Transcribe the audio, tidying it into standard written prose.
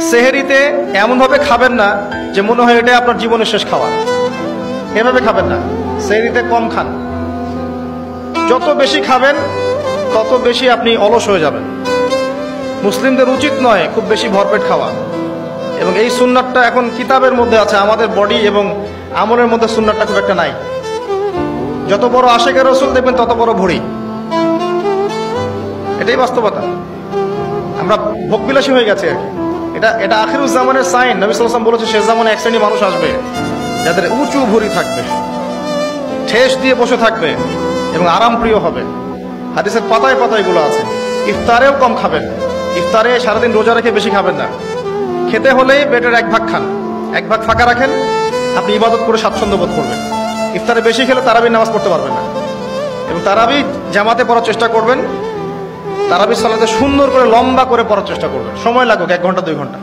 সেহেরিতে এমনভাবে খাবেন না যে মনে হয় এটা আপনার জীবনের শেষ খাওয়া। এভাবে খাবেন না। সেহেরিতে কম খান। যত বেশি খাবেন তত বেশি আপনি অলস হয়ে যাবেন। মুসলিমদের উচিত নয় খুব বেশি ভরপেট খাওয়া। এবং এই সুন্নাতটা এখন কিতাবের মধ্যে আছে, আমাদের বডি এবং আমলের মধ্যে সুন্নাতটা খুব একটা নাই। যত বড় আশেকের রাসূল দেখবেন তত বড় ভুঁড়ি। এটাই বাস্তবতা। আমরা ভোগবিলাসী হয়ে গেছে আর কি। এটা আখিরুজ জামানের সাইন। নবী সাল্লাল্লাহু আলাইহি ওয়াসাল্লাম বলেছে শেষ জামানে এক শ্রেণী মানুষ আসবে যাদের উঁচু ভুঁড়ি থাকবে, ঠেস দিয়ে বসে থাকবে এবং আরাম প্রিয় হবে। হাদিসের পাতায় পাতায় এগুলো আছে। ইফতারেও কম খাবেন। ইফতারে সারাদিন রোজা রেখে বেশি খাবেন না। খেতে হলেই পেটের এক ভাগ খান, এক ভাগ ফাঁকা রাখেন, আপনি ইবাদত করে স্বাচ্ছন্দ্য বোধ করবেন। ইফতারে বেশি খেলে তারাবির নামাজ পড়তে পারবেন না। এবং তারাবি জামাতে পড়ার চেষ্টা করবেন। তারাবি সালাতে সুন্দর করে লম্বা করে পড়ার চেষ্টা করবেন। সময় লাগুক 1 ঘন্টা 2 ঘন্টা।